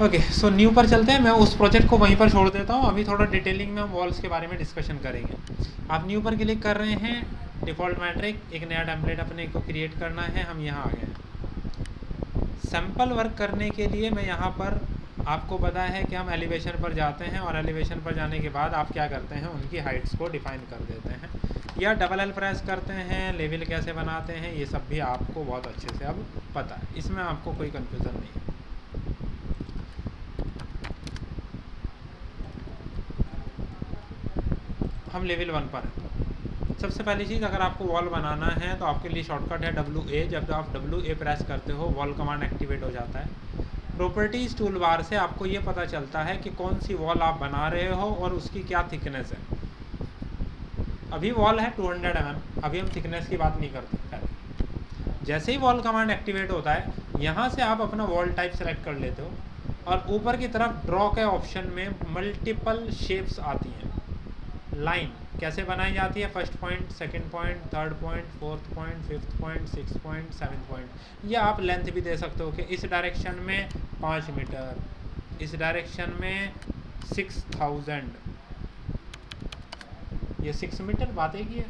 Okay, so new पर चलते हैं। मैं उस प्रोजेक्ट को वहीं पर छोड़ देता हूँ, अभी थोड़ा डिटेलिंग में हम वॉल्स के बारे में डिस्कशन करेंगे। आप न्यू पर क्लिक कर रहे हैं, डिफ़ॉल्ट मैट्रिक, एक नया टेम्पलेट अपने को क्रिएट करना है। हम यहाँ आ गए हैं। सैम्पल वर्क करने के लिए मैं यहाँ पर, आपको पता है कि हम एलिवेशन पर जाते हैं और एलिवेशन पर जाने के बाद आप क्या करते हैं, उनकी हाइट्स को डिफाइन कर देते हैं या डबल एल प्रेस करते हैं। लेवल कैसे बनाते हैं ये सब भी आपको बहुत अच्छे से अब पता है, इसमें आपको कोई कन्फ्यूज़न नहीं है। हम लेवल 1 पर हैं। सबसे पहली चीज़, अगर आपको वॉल बनाना है तो आपके लिए शॉर्टकट है WA। जब आप WA प्रेस करते हो वॉल कमांड एक्टिवेट हो जाता है। प्रॉपर्टीज़ टूल बार से आपको ये पता चलता है कि कौन सी वॉल आप बना रहे हो और उसकी क्या थिकनेस है। अभी वॉल है 200 mm, अभी हम थिकनेस की बात नहीं करते पहले। जैसे ही वॉल कमांड एक्टिवेट होता है, यहाँ से आप अपना वॉल टाइप सेलेक्ट कर लेते हो और ऊपर की तरफ ड्रॉ के ऑप्शन में मल्टीपल शेप्स आती हैं। लाइन कैसे बनाई जाती है, first point, second point, third point, fourth point, fifth point, six point, seven point. या आप लेंथ भी दे सकते हो कि इस डायरेक्शन में 5 मीटर, इस डायरेक्शन में 6000, ये 6 मीटर, बात एक ही है।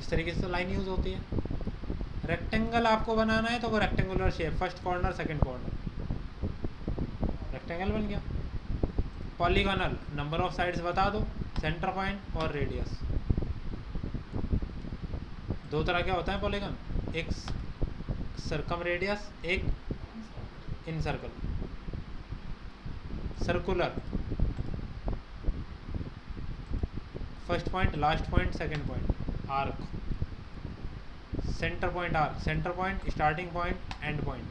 इस तरीके से लाइन यूज़ होती है। रेक्टेंगल आपको बनाना है तो वो rectangular shape, first corner, second corner, rectangle बन गया। पॉलीगोनल, नंबर ऑफ साइड्स बता दो, सेंटर पॉइंट और रेडियस। दो तरह के होता है पॉलीगन, एक सर्कम रेडियस, एक incircle. Circular, first point, last point, second point. Arc, centre point, arc, centre point, starting point, end point.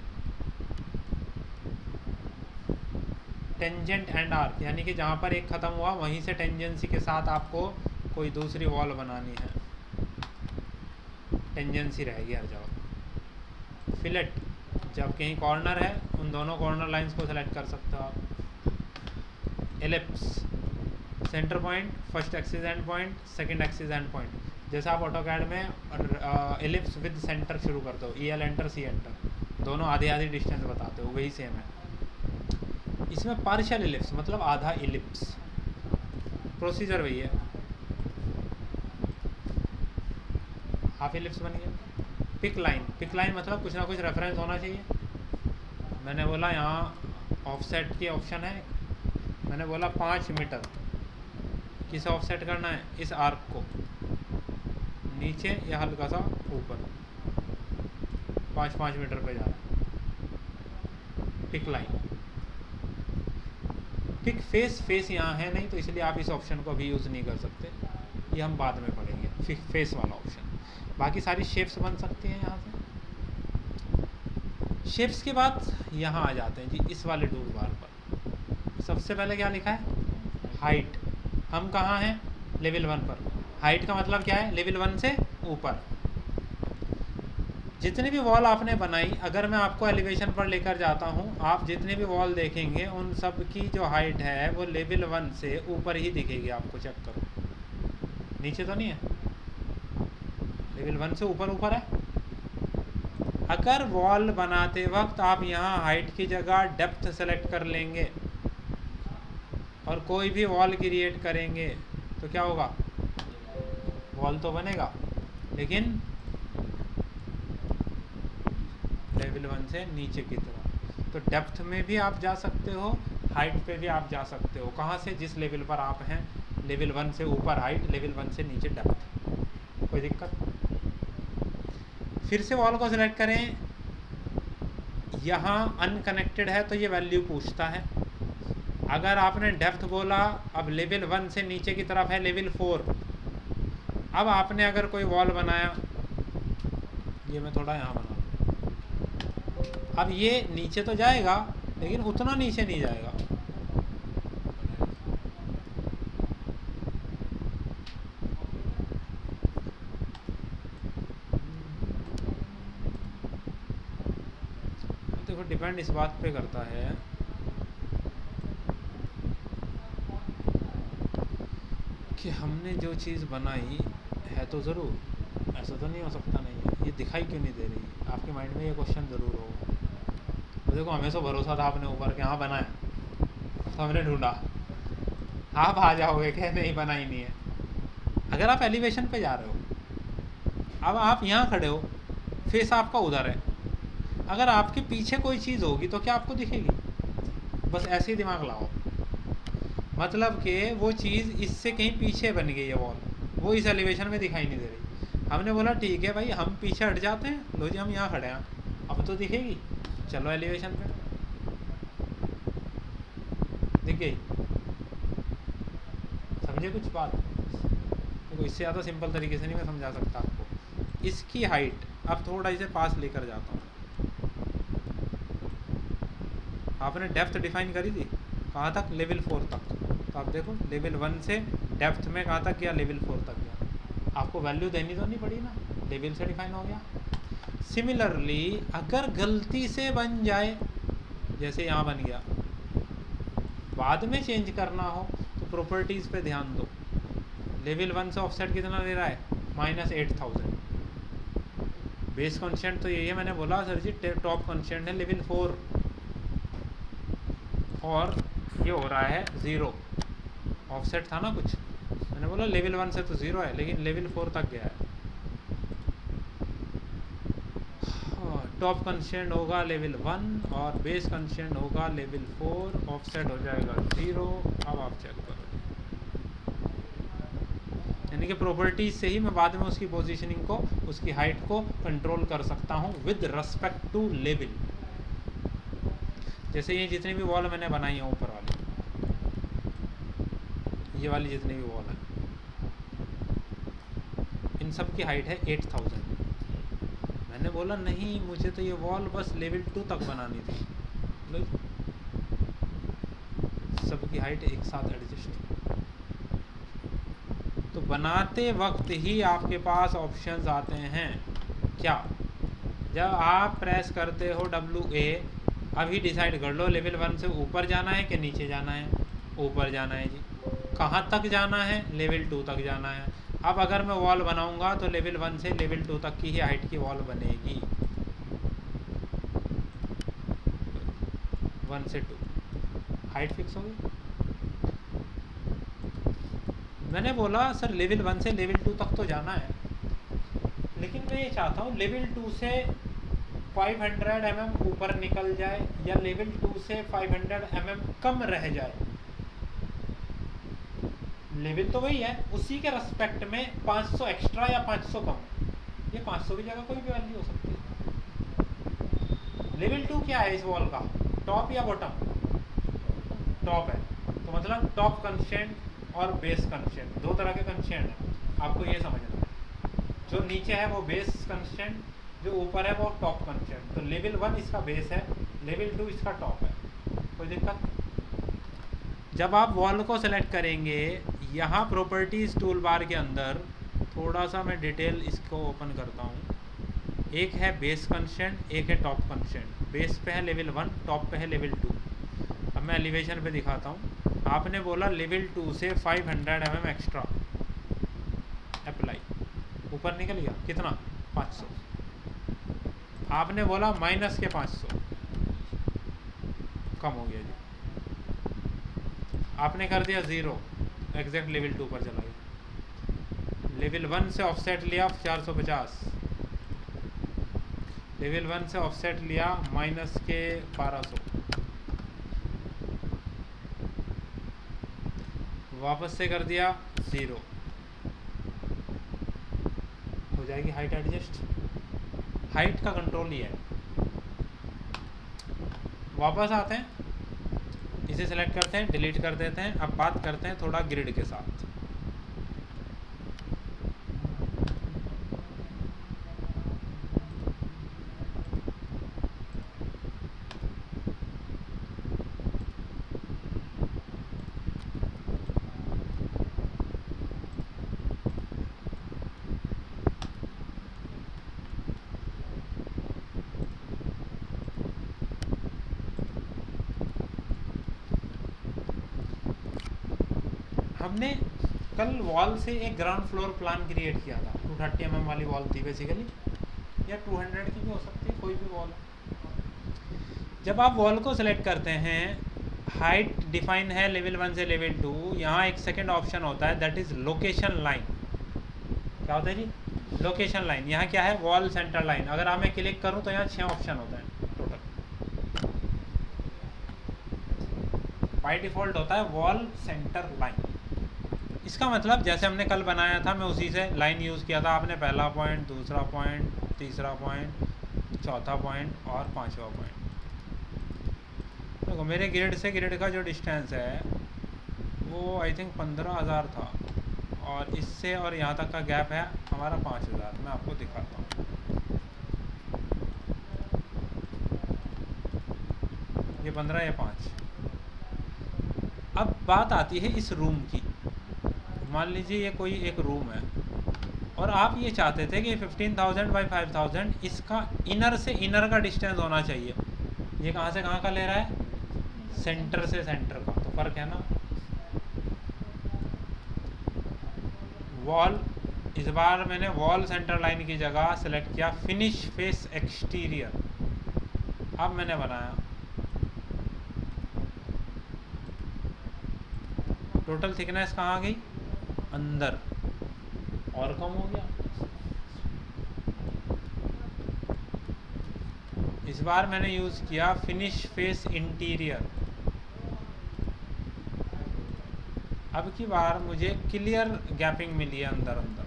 Tangent and arc, यानी कि जहाँ पर एक ख़त्म हुआ वहीं से टेंजेंसी के साथ आपको कोई दूसरी वॉल बनानी है, टेंजेंसी रहेगी हर जगह। फिलेट, जब कहीं कॉर्नर है उन दोनों कॉर्नर लाइंस को सेलेक्ट कर सकते हो आप। Ellipse, centre point, first axis and point, second axis and point. जैसे आप ऑटोकैड में एलिप्स विद सेंटर शुरू करते हो, EL एंटर, C एंटर, दोनों आधी आधी डिस्टेंस बताते हो, वही सेम है। इसमें पार्शियल एलिप्स मतलब आधा एलिप्स, प्रोसीजर वही है। हाफ एलिप्स बन गया। पिक लाइन, पिक लाइन मतलब कुछ ना कुछ रेफरेंस होना चाहिए। मैंने बोला यहाँ ऑफसेट की ऑप्शन है, मैंने बोला 5 मीटर, किसे ऑफसेट करना है, इस आर्क को नीचे या हल्का सा ऊपर, 5 मीटर पे जा रहा है। Pick line. Pick face, face यहाँ है नहीं तो इसलिए आप इस ऑप्शन को भी यूज़ नहीं कर सकते, ये हम बाद में पढ़ेंगे, पिक फेस वाला ऑप्शन। बाकी सारी शेप्स बन सकती हैं यहाँ से। शेप्स के बाद यहाँ आ जाते हैं जी इस वाले टूल बार पर। सबसे पहले क्या लिखा है, हाइट। हम कहाँ हैं, लेवल 1 पर। हाइट का मतलब क्या है, लेवल 1 से ऊपर। जितनी भी वॉल आपने बनाई, अगर मैं आपको एलिवेशन पर लेकर जाता हूँ, आप जितने भी वॉल देखेंगे उन सब की जो हाइट है वो लेवल 1 से ऊपर ही दिखेगी आपको। चेक करो, नीचे तो नहीं है, लेवल 1 से ऊपर ऊपर है। अगर वॉल बनाते वक्त आप यहाँ हाइट की जगह डेप्थ सेलेक्ट कर लेंगे और कोई भी वॉल क्रिएट करेंगे तो क्या होगा, वॉल तो बनेगा लेकिन लेवल 1 से नीचे की तरफ। तो डेप्थ में भी आप जा सकते हो, हाइट पे भी आप जा सकते हो। कहाँ से, जिस लेवल पर आप हैं, लेवल 1 से ऊपर हाइट, लेवल 1 से नीचे डेप्थ, कोई दिक्कत। फिर से वॉल को सिलेक्ट करें, यहाँ अनकनेक्टेड है तो ये वैल्यू पूछता है। अगर आपने डेप्थ बोला, अब लेवल 1 से नीचे की तरफ है लेवल 4। अब आपने अगर कोई वॉल बनाया, ये मैं थोड़ा यहाँ बना, अब ये नीचे तो जाएगा लेकिन उतना नीचे नहीं जाएगा। देखो डिपेंड इस बात पे करता है कि हमने जो चीज़ बनाई है तो ज़रूर, ऐसा तो नहीं हो सकता नहीं है, ये दिखाई क्यों नहीं दे रही। आपके माइंड में ये क्वेश्चन ज़रूर होगा। तो देखो हमें तो भरोसा था अपने ऊपर कि हाँ बना है, तो हमने ढूंढा। आप आ जाओगे क्या, नहीं बना ही नहीं है। अगर आप एलिवेशन पे जा रहे हो, अब आप यहाँ खड़े हो, फेस आपका उधर है, अगर आपके पीछे कोई चीज़ होगी तो क्या आपको दिखेगी? बस ऐसे ही दिमाग लाओ, मतलब कि वो चीज़ इससे कहीं पीछे बन गई है वॉल, वो इस एलिवेशन में दिखाई नहीं दे रही। हमने बोला ठीक है भाई, हम पीछे हट जाते हैं, लो जी हम यहाँ खड़े हैं, अब तो दिखेगी, चलो एलिवेशन पे। दिख गई? समझे कुछ बात? देखो इससे ज़्यादा सिंपल तरीके से नहीं मैं समझा सकता आपको। इसकी हाइट अब थोड़ा इसे पास लेकर जाता हूँ। आपने डेप्थ डिफाइन करी थी कहाँ तक? लेवल 4 तक। तो आप देखो लेवल 1 से डेप्थ में कहाँ तक गया? लेवल 4 तक गया। आपको वैल्यू देनी तो नहीं पड़ी ना, लेवल से डिफाइन हो गया। सिमिलरली अगर गलती से बन जाए, जैसे यहाँ बन गया, बाद में चेंज करना हो तो प्रॉपर्टीज़ पे ध्यान दो। लेवल 1 से ऑफसेट कितना ले रहा है? -8000। बेस कॉन्स्टेंट तो यही है, मैंने बोला सर जी टॉप कॉन्स्टेंट है लेवल 4 और ये हो रहा है 0। ऑफसेट था ना कुछ, मैंने बोला लेवल 1 से तो 0 है लेकिन लेवल 4 तक गया है। टॉप कंस्टेंट होगा लेवल 1 और बेस कंस्टेंट होगा लेवल 4, ऑफसेट हो जाएगा 0। अब आप चेक करो, यानी कि प्रॉपर्टीज से ही मैं बाद में उसकी पोजीशनिंग को, उसकी हाइट को कंट्रोल कर सकता हूँ विद रिस्पेक्ट टू लेवल। जैसे ये जितनी भी वॉल मैंने बनाई है ऊपर वाली, ये वाली जितनी भी वॉल है, इन सब की हाइट है 8000। मैंने बोला नहीं मुझे तो ये वॉल बस लेवल 2 तक बनानी थी, लो सबकी हाइट एक साथ एडजस्ट। तो बनाते वक्त ही आपके पास ऑप्शंस आते हैं क्या? जब आप प्रेस करते हो WA, अभी डिसाइड कर लो लेवल 1 से ऊपर जाना है कि नीचे जाना है? ऊपर जाना है जी। कहाँ तक जाना है? लेवल 2 तक जाना है। अब अगर मैं वॉल बनाऊंगा तो लेवल 1 से लेवल 2 तक की ही हाइट की वॉल बनेगी, 1 से 2 हाइट फिक्स होगी। मैंने बोला सर लेवल 1 से लेवल 2 तक तो जाना है, लेकिन मैं ये चाहता हूँ लेवल 2 से 500 mm ऊपर निकल जाए या लेवल 2 से 500 mm कम रह जाए। लेवल तो वही है, उसी के रेस्पेक्ट में 500 एक्स्ट्रा या 500 कम, ये 500 की जगह कोई भी वैल्यू हो सकती है। लेवल 2 क्या है इस वॉल का? टॉप या बॉटम? टॉप है, तो मतलब टॉप कंस्टेंट और बेस कंस्टेंट, दो तरह के कंस्टेंट हैं, आपको ये समझना है। जो नीचे है वो बेस कंस्टेंट, जो ऊपर है वो टॉप कंस्टेंट। तो लेवल 1 इसका बेस है, लेवल 2 इसका टॉप है। कोई दिक्कत? जब आप वॉल को सेलेक्ट करेंगे, यहाँ प्रॉपर्टीज़ टूल बार के अंदर थोड़ा सा मैं डिटेल इसको ओपन करता हूँ। एक है बेस कंस्टेंट, एक है टॉप कंस्टेंट। बेस पे है लेवल 1, टॉप पे है लेवल 2। अब मैं एलिवेशन पे दिखाता हूँ। आपने बोला लेवल 2 से 500 mm एक्स्ट्रा अप्लाई, ऊपर निकल गया कितना? 500। आपने बोला माइनस के 500, कम हो गया जी। आपने कर दिया 0, एग्जैक्ट लेवल 2 पर चला गया। लेवल 1 से ऑफसेट लिया 450, लेवल 1 से ऑफसेट लिया माइनस के 1200, वापस से कर दिया 0, हो जाएगी हाइट एडजस्ट। हाइट का कंट्रोल ही है। वापस आते हैं, इसे सेलेक्ट करते हैं, डिलीट कर देते हैं। अब बात करते हैं थोड़ा ग्रिड के साथ। हमने कल वॉल से एक ग्राउंड फ्लोर प्लान क्रिएट किया था। 230 mm वाली वॉल थी बेसिकली, या 200 की भी हो सकती है, कोई भी वॉल। जब आप वॉल को सिलेक्ट करते हैं, हाइट डिफाइन है लेवल 1 से लेवल 2, यहाँ एक सेकंड ऑप्शन होता है दैट इज़ लोकेशन लाइन। क्या होता है जी? Location line. यहाँ क्या है? Wall centre line. अगर आप मैं क्लिक करूँ तो यहाँ 6 ऑप्शन होता है टोटल। बाय डिफ़ॉल्ट होता है वॉल सेंटर लाइन। इसका मतलब जैसे हमने कल बनाया था, मैं उसी से लाइन यूज़ किया था। आपने पहला पॉइंट, दूसरा पॉइंट, तीसरा पॉइंट, चौथा पॉइंट और पांचवा पॉइंट। देखो मेरे ग्रिड से ग्रिड का जो डिस्टेंस है वो आई थिंक 15,000 था, और इससे और यहाँ तक का गैप है हमारा 5,000। मैं आपको दिखाता हूँ। ये 15, ये 5। अब बात आती है इस रूम की। मान लीजिए ये कोई एक रूम है और आप ये चाहते थे कि 15,000 बाई 5,000 इसका इनर से इनर का डिस्टेंस होना चाहिए। ये कहाँ से कहाँ का ले रहा है? सेंटर से सेंटर का। तो फर्क है ना। वॉल, इस बार मैंने वॉल सेंटर लाइन की जगह सेलेक्ट किया फिनिश फेस एक्सटीरियर। अब मैंने बनाया, टोटल थिकनेस कहाँ गई? अंदर, और कम हो गया। इस बार मैंने यूज़ किया फिनिश फेस इंटीरियर। अब की बार मुझे क्लियर गैपिंग मिली है अंदर अंदर।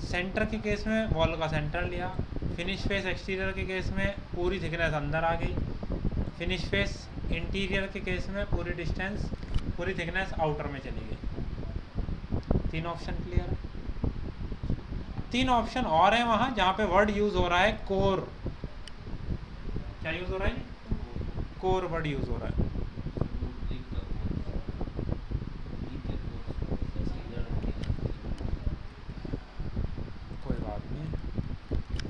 सेंटर के केस में वॉल का सेंटर लिया, फिनिश फेस एक्सटीरियर के केस में पूरी थिकनेस अंदर आ गई, फिनिश फेस इंटीरियर के केस में पूरी डिस्टेंस, पूरी थिकनेस आउटर में चली गई। 3 ऑप्शन क्लियर है। 3 ऑप्शन और हैं वहाँ जहाँ पे वर्ड यूज़ हो रहा है कोर। क्या यूज़ हो रहा है? कोर वर्ड यूज़ हो रहा है। कोई बात नहीं,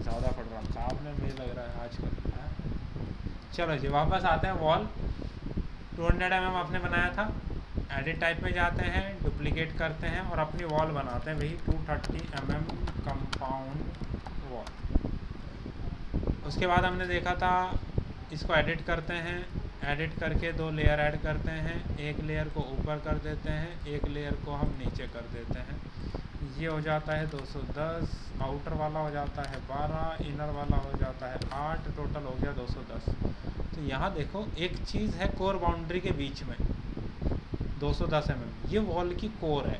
ज़्यादा पढ़ रखा आपने, मुझे लग रहा है आजकल है। चलो जी वापस आते हैं। वॉल 200 mm आपने बनाया था। एडिट टाइप में जाते हैं, डुप्लीकेट करते हैं और अपनी वॉल बनाते हैं वही 230 mm कंपाउंड वॉल। उसके बाद हमने देखा था इसको एडिट करते हैं, एडिट करके 2 लेयर ऐड करते हैं। एक लेयर को ऊपर कर देते हैं, एक लेयर को हम नीचे कर देते हैं। ये हो जाता है 210, आउटर वाला हो जाता है 12, इनर वाला हो जाता है 8, टोटल हो गया 210। तो यहाँ देखो एक चीज़ है कोर बाउंड्री के बीच में 210 mm, ये वॉल की कोर है,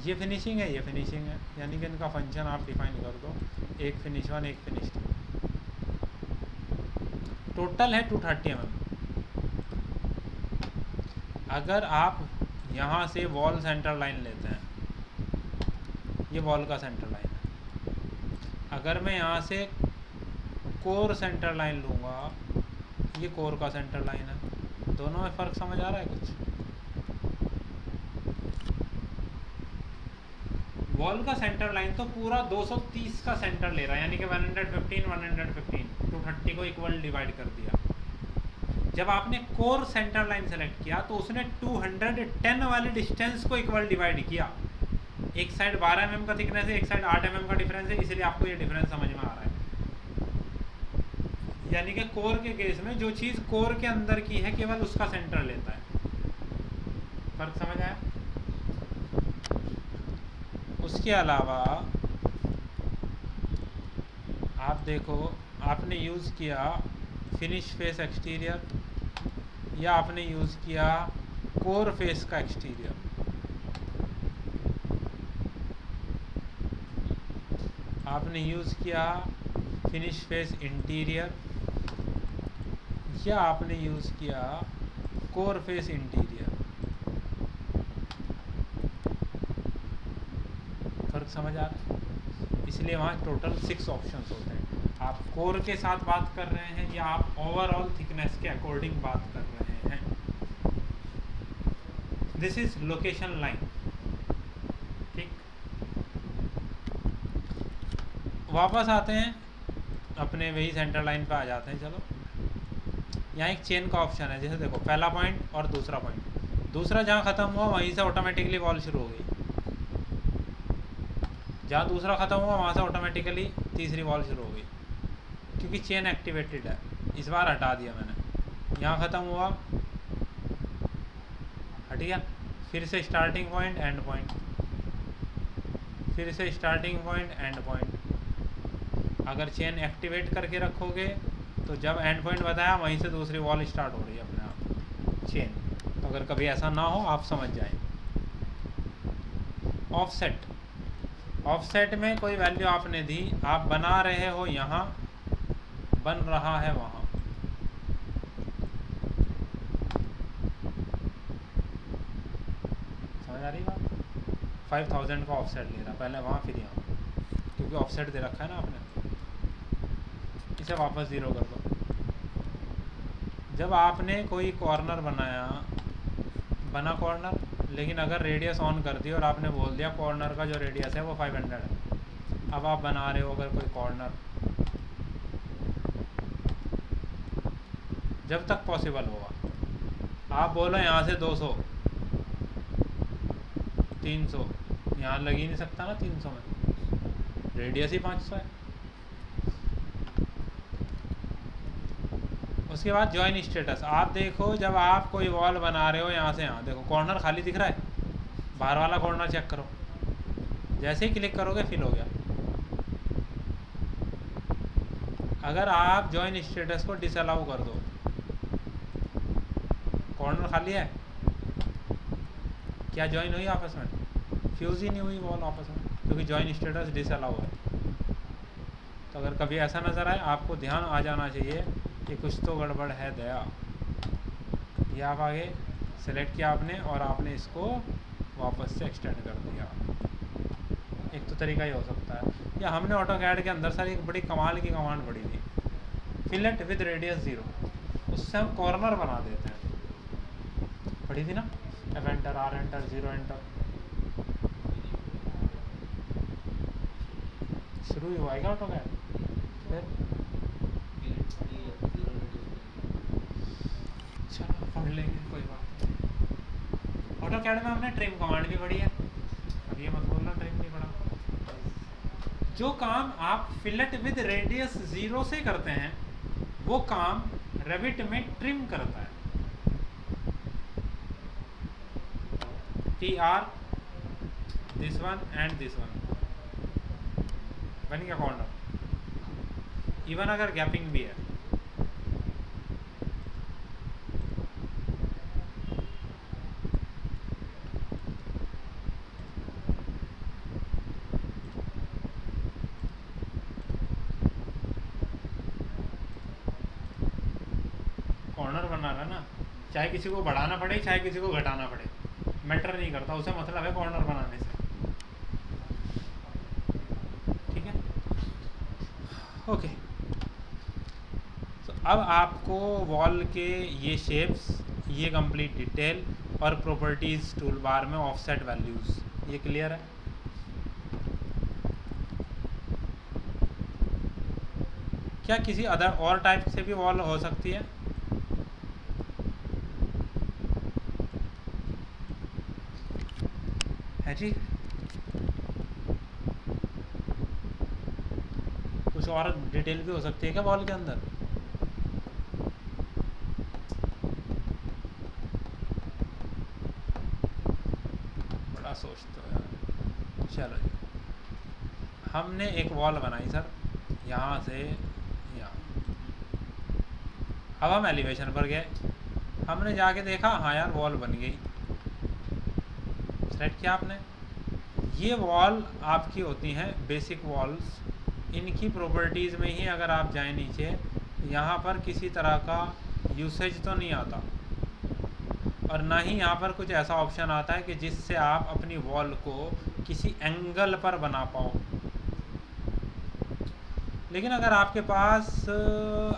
ये फिनिशिंग है, ये फिनिशिंग है। यानी कि इनका फंक्शन आप डिफाइन कर दो, एक फिनिश 1, एक फिनिश 2। टोटल है 230 mm। अगर आप यहाँ से वॉल सेंटर लाइन लेते हैं, ये वॉल का सेंटर लाइन है। अगर मैं यहाँ से कोर सेंटर लाइन लूँगा, ये कोर का सेंटर लाइन है। दोनों में फ़र्क समझ आ रहा है कुछ? वॉल का सेंटर लाइन तो पूरा 230 का सेंटर ले रहा है, यानी कि 115 115 230 को इक्वल डिवाइड कर दिया। जब आपने कोर सेंटर लाइन सेलेक्ट किया तो उसने 210 वाले डिस्टेंस को इक्वल डिवाइड किया। एक साइड 12 mm का थिकनेस है, एक साइड 8 mm का डिफरेंस है, इसलिए आपको ये डिफरेंस समझ में आ रहा है। यानी कि कोर के केस में जो चीज़ कोर के अंदर की है केवल उसका सेंटर लेता है। फर्क समझ आया? उसके अलावा आप देखो, आपने यूज़ किया फिनिश फेस एक्सटीरियर या आपने यूज़ किया कोर फेस का एक्सटीरियर। आपने यूज़ किया फिनिश फेस इंटीरियर या आपने यूज़ किया कोर फेस इंटीरियर। फ़र्क समझ आ रहा है? इसलिए वहाँ टोटल 6 ऑप्शंस होते हैं। आप कोर के साथ बात कर रहे हैं या आप ओवरऑल थिकनेस के अकॉर्डिंग बात कर रहे हैं। This is location line. ठीक, वापस आते हैं अपने वही सेंटर लाइन पे आ जाते हैं। चलो, यहाँ एक चेन का ऑप्शन है। जैसे देखो पहला पॉइंट और दूसरा पॉइंट, दूसरा जहाँ ख़त्म हुआ वहीं से ऑटोमेटिकली वॉल शुरू हो गई। जहाँ दूसरा ख़त्म हुआ वहाँ से ऑटोमेटिकली तीसरी वॉल शुरू हो गई। क्योंकि चेन एक्टिवेटेड है। इस बार हटा दिया मैंने, यहाँ ख़त्म हुआ, हट गया, फिर से स्टार्टिंग पॉइंट एंड पॉइंट, फिर से स्टार्टिंग पॉइंट एंड पॉइंट। अगर चेन एक्टिवेट करके रखोगे तो जब एंड पॉइंट बताया वहीं से दूसरी वॉल स्टार्ट हो रही है अपने आप चेन। तो अगर कभी ऐसा ना हो आप समझ जाएं। ऑफसेट, ऑफसेट में कोई वैल्यू आपने दी, आप बना रहे हो यहाँ, बन रहा है वहाँ। समझ आ रही बात? 5000 का ऑफसेट ले रहा, पहले वहाँ फिर यहाँ, क्योंकि ऑफसेट दे रखा है ना आपने। इसे वापस 0 कर दो। जब आपने कोई कॉर्नर बनाया, बना कॉर्नर, लेकिन अगर रेडियस ऑन कर दी और आपने बोल दिया कॉर्नर का जो रेडियस है वो 500 है, अब आप बना रहे हो अगर कोई कॉर्नर, जब तक पॉसिबल होगा आप बोलो यहाँ से 200 300, यहाँ लग ही नहीं सकता ना 300 में, रेडियस ही 500 है। उसके बाद जॉइन स्टेटस, आप देखो जब आप कोई वॉल बना रहे हो यहाँ से यहाँ, देखो कॉर्नर खाली दिख रहा है, बाहर वाला कॉर्नर चेक करो, जैसे ही क्लिक करोगे फिल हो गया। अगर आप जॉइन स्टेटस को डिसअलाउ कर दो, कॉर्नर खाली है, क्या जॉइन हुई आपस में? फ्यूज़ ही नहीं हुई वॉल आपस में, क्योंकि जॉइन स्टेटस डिसअलाउ है। तो अगर कभी ऐसा नज़र आए आपको ध्यान आ जाना चाहिए कि कुछ तो गड़बड़ है दया। ये आप आगे सेलेक्ट किया आपने और आपने इसको वापस से एक्सटेंड कर दिया। एक तो तरीका ही हो सकता है, या हमने ऑटोकैड के अंदर सर एक बड़ी कमाल की कमांड पड़ी थी, फिलेट विद रेडियस 0, उससे हम कॉर्नर बना देते हैं, पड़ी थी ना, F enter, R enter, 0 enter, शुरू ही हुआ है क्या ऑटोकैड? फिर चलो पढ़ लेंगे, कोई बात नहीं। ऑटोकैड में हमने ट्रिम कमांड भी पढ़ी है, अब ये मत बोलना ट्रिम नहीं पढ़ा। जो काम आप फिलेट विद रेडियस 0 से करते हैं वो काम रेविट में ट्रिम करता है। TR, this one and this one, बन गया कॉर्नर, इवन अगर गैपिंग भी है। कॉर्नर बना रहा है ना, चाहे किसी को बढ़ाना पड़े चाहे किसी को घटाना पड़े, मैटर नहीं करता, उसे मतलब है कॉर्नर बनाने से। ठीक है, ओके। तो अब आपको वॉल के ये शेप्स, ये कंप्लीट डिटेल और प्रॉपर्टीज़ टूल बार में ऑफसेट वैल्यूज़, ये क्लियर है? क्या किसी अदर और टाइप से भी वॉल हो सकती है? है जी, कुछ और डिटेल भी हो सकती है क्या वॉल के अंदर? बड़ा सोचते हो यार। चलो जी, हमने एक वॉल बनाई सर यहाँ से यहाँ, अब हम एलिवेशन पर गए, हमने जाके देखा हाँ यार वॉल बन गई, सेलेक्ट किया आपने। ये वॉल आपकी होती हैं बेसिक वॉल्स, इनकी प्रॉपर्टीज़ में ही अगर आप जाएं नीचे, यहाँ पर किसी तरह का यूसेज तो नहीं आता, और ना ही यहाँ पर कुछ ऐसा ऑप्शन आता है कि जिससे आप अपनी वॉल को किसी एंगल पर बना पाओ। लेकिन अगर आपके पास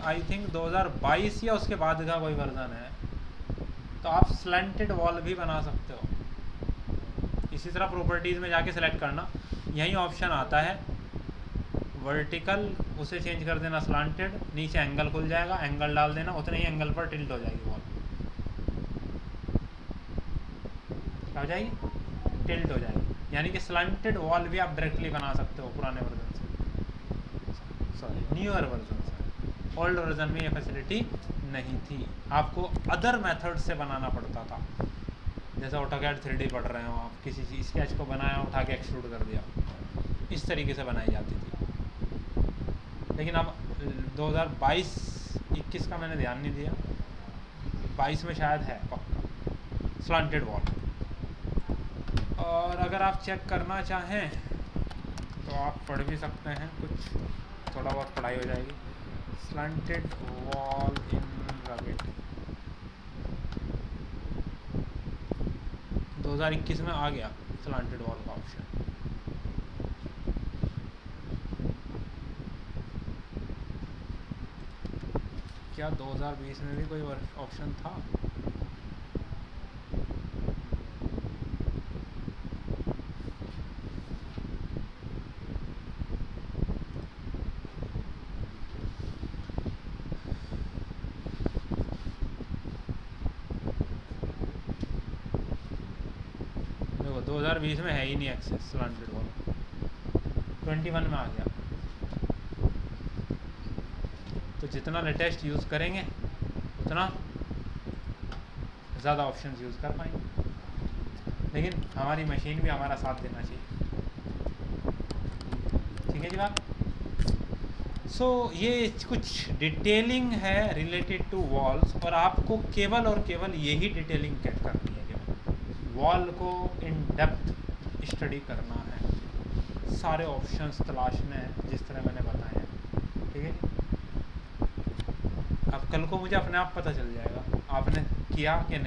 आई थिंक 2022 या उसके बाद का कोई वर्जन है तो आप स्लैंटेड वॉल भी बना सकते हो। इसी तरह प्रॉपर्टीज़ में जाके सेलेक्ट करना, यही ऑप्शन आता है वर्टिकल, उसे चेंज कर देना स्लैंटेड, नीचे एंगल खुल जाएगा, एंगल डाल देना, उतने ही एंगल पर टिल्ट हो जाएगी वॉल, क्या हो जाएगी? टिल्ट हो जाएगी। यानी कि स्लैंटेड वॉल भी आप डायरेक्टली बना सकते हो पुराने वर्जन से, सॉरी न्यूअर वर्जन से। ओल्ड वर्जन में ये फैसिलिटी नहीं थी, आपको अदर मेथड से बनाना पड़ता था। जैसे AutoCAD 3D पढ़ रहे हो आप, किसी चीज़ स्केच को बनाया, उठा के एक्सट्रूड कर दिया, इस तरीके से बनाई जाती थी। लेकिन अब 2022-21 का मैंने ध्यान नहीं दिया, 22 में शायद है पक्का स्लांटेड वॉल। और अगर आप चेक करना चाहें तो आप पढ़ भी सकते हैं, कुछ थोड़ा बहुत पढ़ाई हो जाएगी। स्लांटेड वॉल इन रविट 2021 में आ गया स्लांटेड वॉल का ऑप्शन। क्या 2020 में भी कोई ऑप्शन था? देखो 2020 में है ही नहीं एक्सेस स्लांटेड वॉल, 21 में आ गया। तो जितना लेटेस्ट यूज़ करेंगे उतना ज़्यादा ऑप्शंस यूज़ कर पाएंगे, लेकिन हमारी मशीन भी हमारा साथ देना चाहिए। ठीक है जी बात। सो ये कुछ डिटेलिंग है रिलेटेड टू वॉल्स, और आपको केवल और केवल यही डिटेलिंग करनी है, केवल वॉल को इन डेप्थ स्टडी करना है, सारे ऑप्शंस तलाशने हैं जिस तरह मैंने बताया है। ठीक है, अब कल को मुझे अपने आप पता चल जाएगा आपने किया कि नहीं।